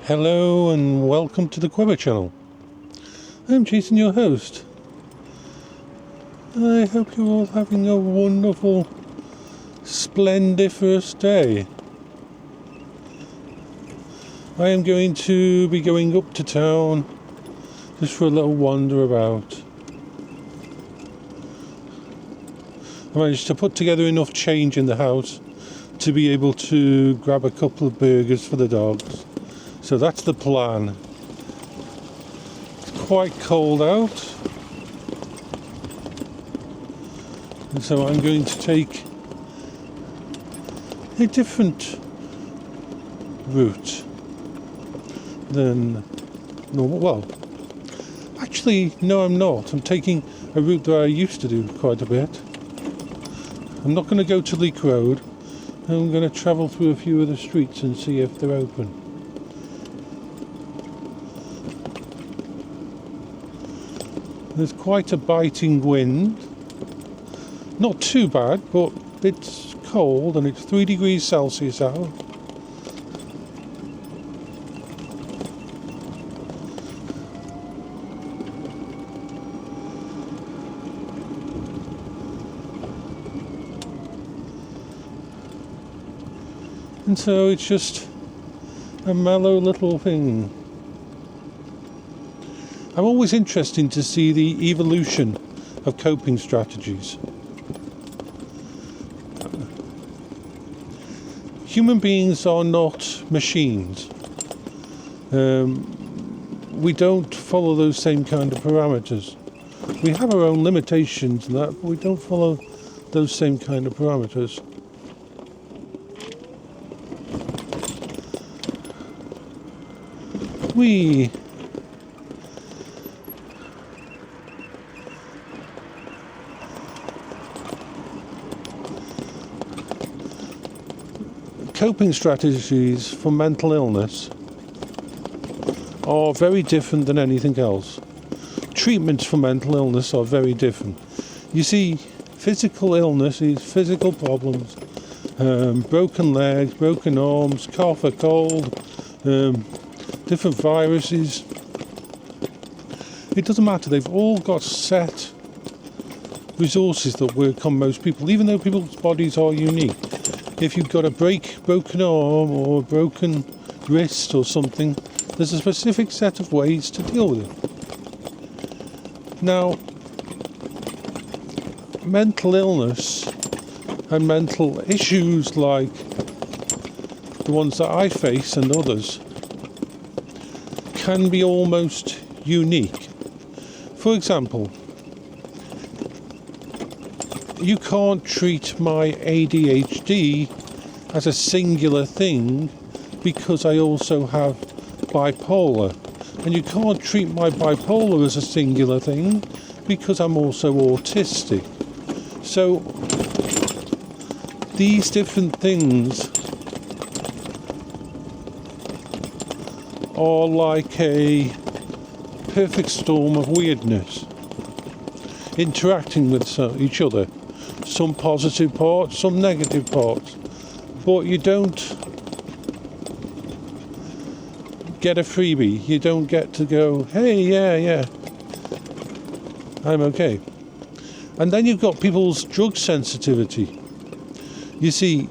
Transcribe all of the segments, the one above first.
Hello and welcome to the Quibber channel. I'm Jason, your host. I hope you're all having a wonderful, splendiferous day. I am going to be going up to town just for a little wander about. I managed to put together enough change in the house to be able to grab a couple of burgers for the dogs. So that's the plan. It's quite cold out, and so I'm going to take a different route than normal. Well, actually, no, I'm not. I'm taking a route that I used to do quite a bit. I'm not going to go to Leek Road. I'm going to travel through a few of the streets and see if they're open. There's quite a biting wind. Not too bad, but it's cold and it's 3 degrees Celsius out. And so it's just a mellow little thing. I'm always interested to see the evolution of coping strategies. Human beings are not machines. We don't follow those same kind of parameters. We have our own limitations and that, but we don't follow those same kind of parameters. Coping strategies for mental illness are very different than anything else. Treatments for mental illness are very different. You see, physical illness is physical problems, broken legs, broken arms, cough, a cold, different viruses. It doesn't matter, they've all got set resources that work on most people, even though people's bodies are unique. If you've got a broken arm or a broken wrist or something, there's a specific set of ways to deal with it. Now, mental illness and mental issues like the ones that I face and others can be almost unique. For example, you can't treat my ADHD as a singular thing because I also have bipolar. And you can't treat my bipolar as a singular thing because I'm also autistic. So these different things are like a perfect storm of weirdness interacting with each other. Some positive parts, some negative parts, but you don't get a freebie. You don't get to go, hey, yeah, I'm okay. And then you've got people's drug sensitivity. You see,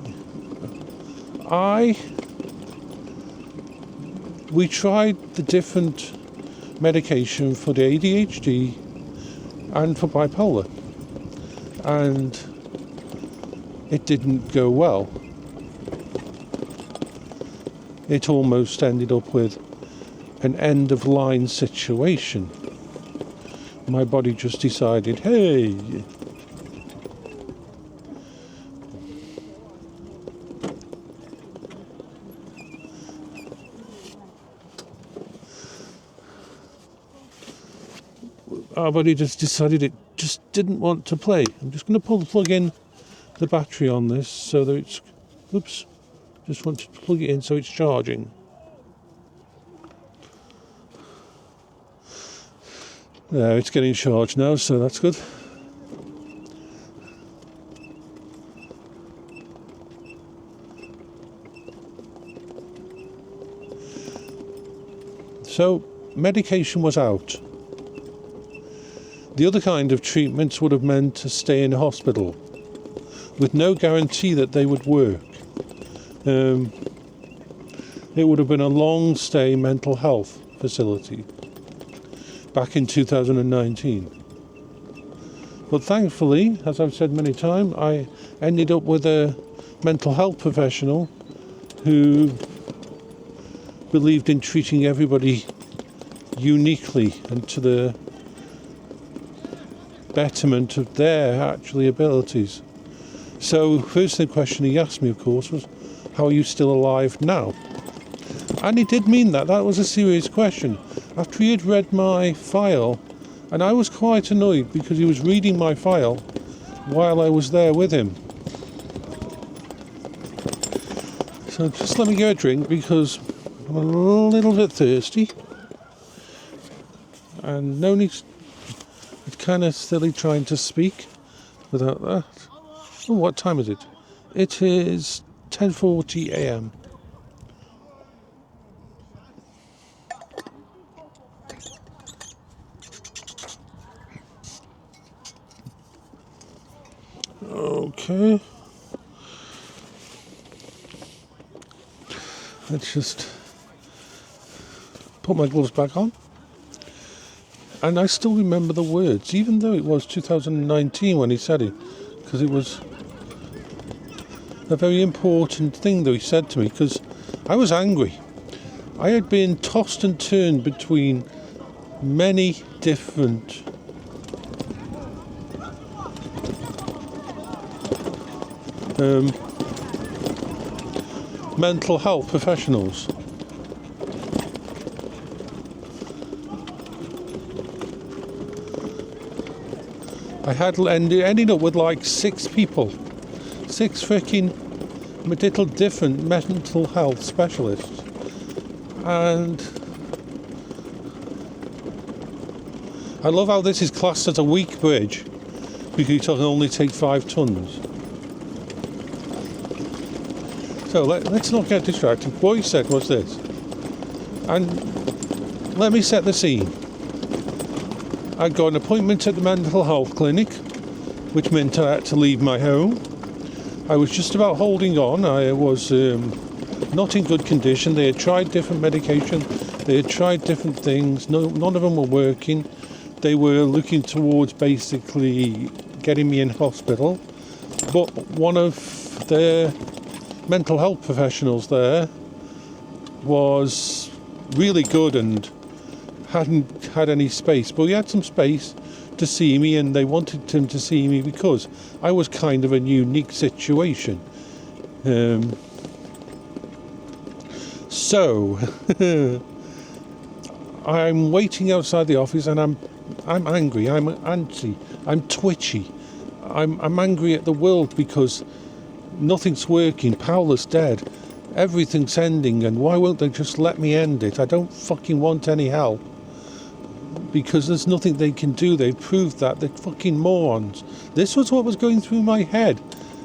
we tried the different medication for the ADHD and for bipolar, and it didn't go well. It almost ended up with an end-of-line situation. My body just decided, hey, our body just decided it just didn't want to play. I'm just going to plug in the battery on this so that it's, just want to plug it in so it's charging. There, it's getting charged now, so that's good. So medication was out. The other kind of treatments would have meant to stay in a hospital with no guarantee that they would work. It would have been a long stay mental health facility back in 2019. But thankfully, as I've said many times, I ended up with a mental health professional who believed in treating everybody uniquely and to the betterment of their actual abilities. So first the question he asked me, of course, was, how are you still alive now? And he did mean that. That was a serious question. After he had read my file, and I was quite annoyed because he was reading my file while I was there with him. So just let me get a drink because I'm a little bit thirsty. And no need, it's kind of silly trying to speak without that. Oh, what time is it? It is 10:40 a.m. Okay. Let's just put my gloves back on. And I still remember the words, even though it was 2019 when he said it, because it was a very important thing that he said to me, because I was angry. I had been tossed and turned between many different mental health professionals. I had ended up with like 6 people, 6 freaking little different mental health specialists, and I love how this is classed as a weak bridge because it can only take 5 tons. So let's not get distracted. What he said was this, and let me set the scene. I got an appointment at the mental health clinic, which meant I had to leave my home. I was just about holding on. I was not in good condition. They had tried different medication. They had tried different things. None of them were working. They were looking towards basically getting me in hospital. But one of their mental health professionals there was really good and hadn't had any space, but he had some space to see me, and they wanted him to see me because I was kind of a unique situation. So I'm waiting outside the office, and I'm angry, I'm antsy, I'm twitchy, I'm angry at the world because nothing's working. Paola's dead. Everything's ending, and why won't they just let me end it? I don't fucking want any help. Because there's nothing they can do. They proved that. They're fucking morons. This was what was going through my head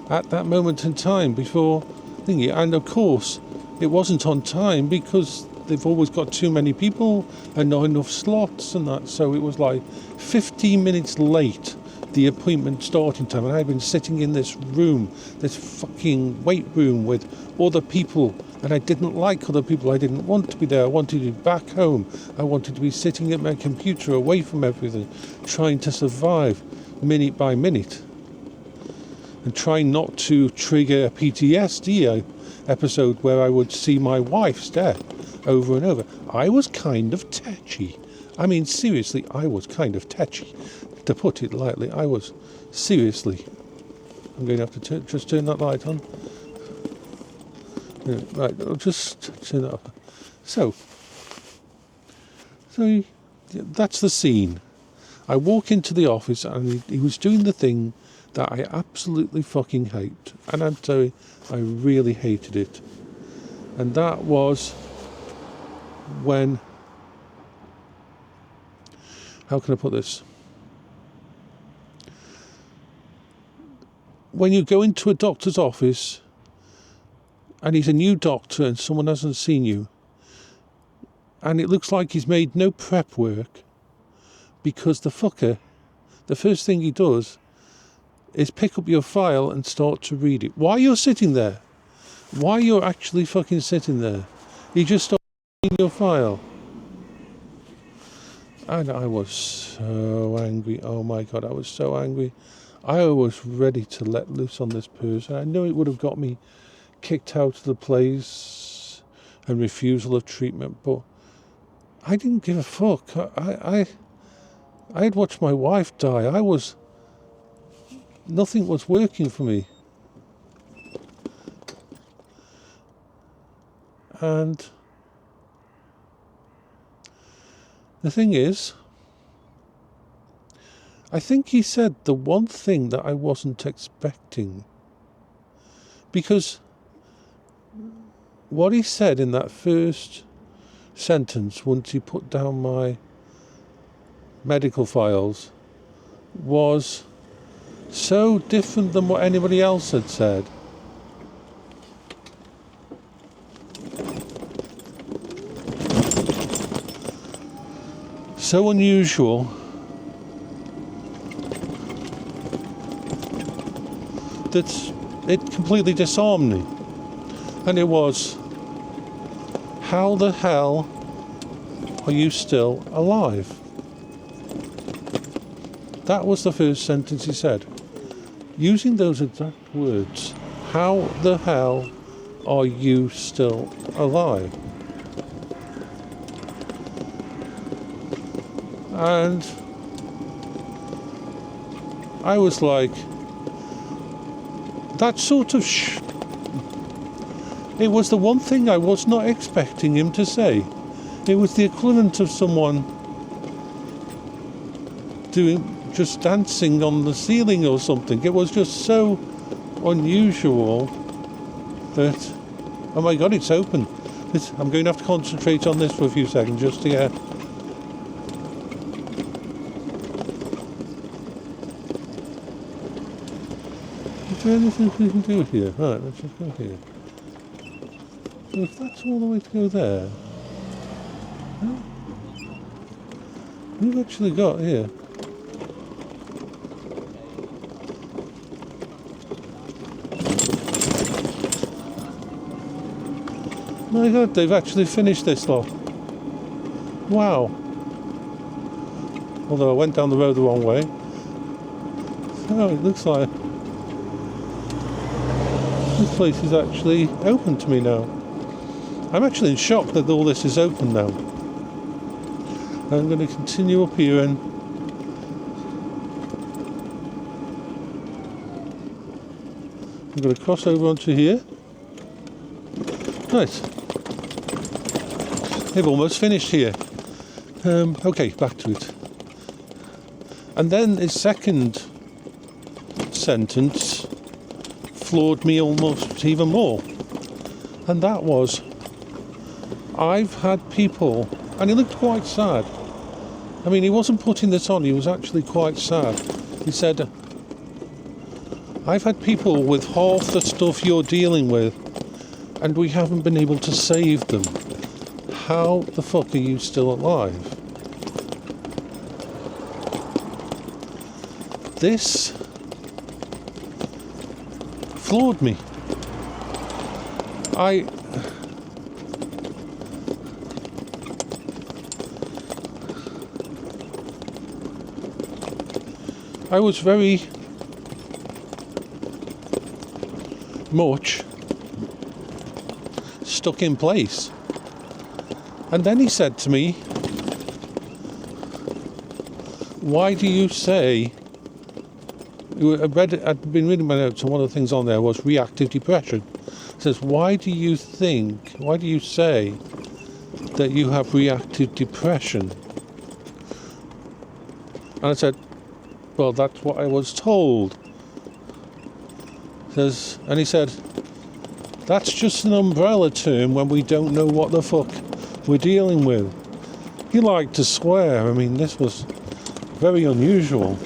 at that moment in time before thinking. And of course, it wasn't on time because they've always got too many people and not enough slots and that. So it was like 15 minutes late, the appointment starting time, and I'd been sitting in this room, this fucking wait room with other people, and I didn't like other people. I didn't want to be there. I wanted to be back home. I wanted to be sitting at my computer away from everything, trying to survive minute by minute and trying not to trigger a PTSD episode where I would see my wife's death over and over. I was kind of tetchy. I mean, seriously, I was kind of tetchy. To put it lightly, I was seriously. I'm going to have to just turn that light on. Yeah, right, I'll just turn that up. So that's the scene. I walk into the office, and he was doing the thing that I absolutely fucking hate. And I'm sorry, I really hated it. And that was when, how can I put this? When you go into a doctor's office and he's a new doctor and someone hasn't seen you, And it looks like he's made no prep work, because the fucker, the first thing he does is pick up your file and start to read it. While you're sitting there, while you're actually fucking sitting there, he just starts reading your file. And I was so angry. Oh my God, I was so angry. I was ready to let loose on this person. I know it would have got me kicked out of the place and refusal of treatment, but I didn't give a fuck. I had watched my wife die. Nothing was working for me. And the thing is, I think he said the one thing that I wasn't expecting. Because what he said in that first sentence, once he put down my medical files, was so different than what anybody else had said. So unusual that it completely disarmed me. And it was, how the hell are you still alive? That was the first sentence he said. Using those exact words, how the hell are you still alive? And I was like, that sort of it was the one thing I was not expecting him to say. It was the equivalent of someone just dancing on the ceiling or something. It was just so unusual that, oh my God, it's open. I'm going to have to concentrate on this for a few seconds just to get. Is there anything we can do here? Right, let's just go here. So if that's all the way to go there, we've actually got here. My God, they've actually finished this lot. Wow. Although I went down the road the wrong way. So it looks like this place is actually open to me now. I'm actually in shock that all this is open now. I'm going to continue up here and I'm going to cross over onto here. Nice. They've almost finished here. Okay, back to it. And then his second sentence floored me almost even more. And that was, I've had people, and he looked quite sad. I mean, he wasn't putting this on, he was actually quite sad. He said, I've had people with half the stuff you're dealing with, and we haven't been able to save them. How the fuck are you still alive? This floored me. I was very much stuck in place. And then he said to me, why do you say, I'd been reading my notes, and one of the things on there was reactive depression. It says, why do you say that you have reactive depression? And I said, well, that's what I was told. And he said, that's just an umbrella term when we don't know what the fuck we're dealing with. He liked to swear. I mean, this was very unusual.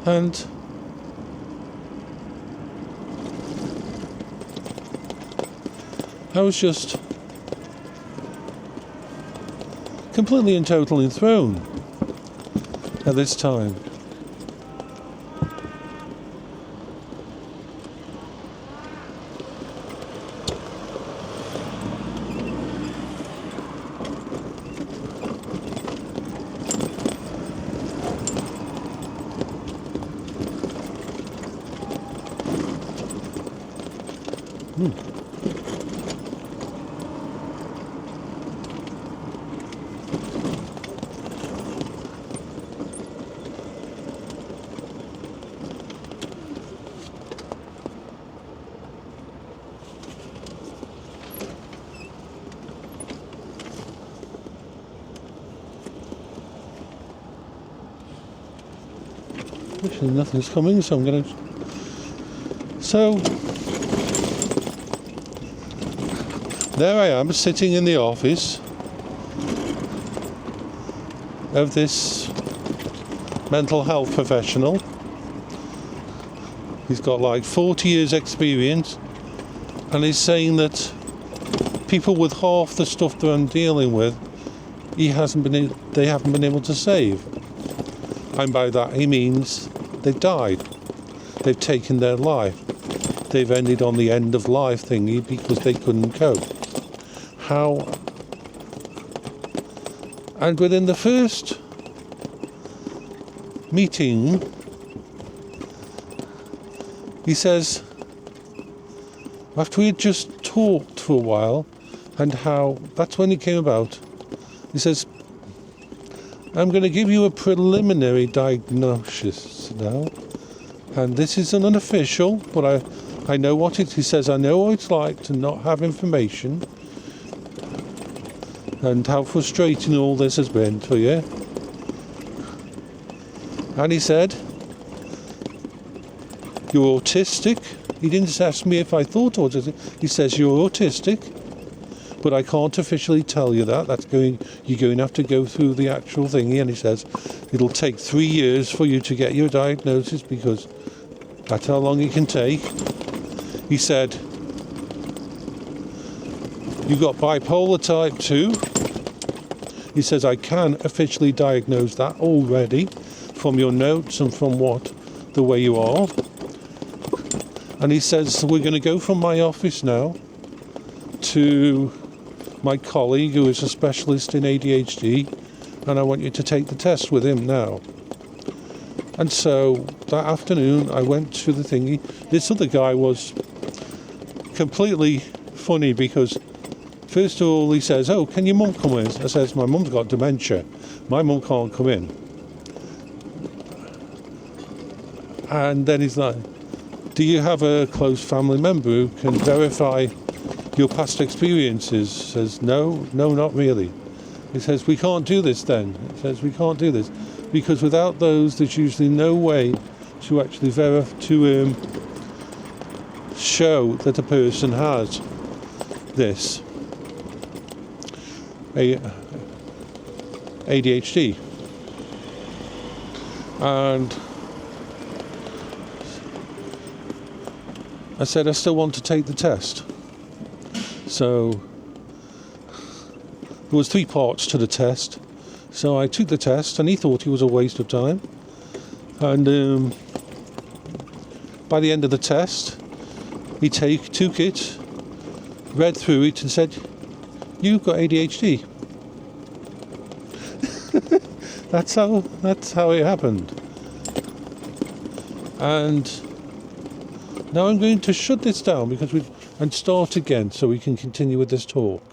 And I was just completely and totally enthroned at this time. Actually, nothing's coming, so I'm going to... So, there I am, sitting in the office of this mental health professional. He's got like 40 years experience, and he's saying that people with half the stuff that I'm dealing with, they haven't been able to save. And by that he means they've died. They've taken their life. They've ended on the end of life thingy because they couldn't cope. How? And within the first meeting, he says, after we had just talked for a while, and how that's when it came about, he says, I'm going to give you a preliminary diagnosis now, and this is an unofficial, but I know what it, he says, I know what it's like to not have information, and how frustrating all this has been for you. And he said, you're autistic. He didn't ask me if I thought autistic. He says, you're autistic, but I can't officially tell you that. You're going to have to go through the actual thingy. And he says, it'll take 3 years for you to get your diagnosis because that's how long it can take. He said, you've got bipolar type 2. He says, I can officially diagnose that already from your notes and from the way you are. And he says, we're going to go from my office now to my colleague who is a specialist in ADHD, and I want you to take the test with him now. And so that afternoon I went to the thingy. This other guy was completely funny because first of all he says, oh, can your mum come in? I says, my mum's got dementia. My mum can't come in. And then he's like, do you have a close family member who can verify your past experiences? Says, no, not really. He says, we can't do this then. He says, we can't do this because without those, there's usually no way to actually show that a person has this ADHD. And I said, I still want to take the test. So there was 3 parts to the test. So I took the test, and he thought it was a waste of time. And by the end of the test, he took it, read through it, and said, "You've got ADHD." That's how it happened. And now I'm going to shut this down and start again so we can continue with this talk.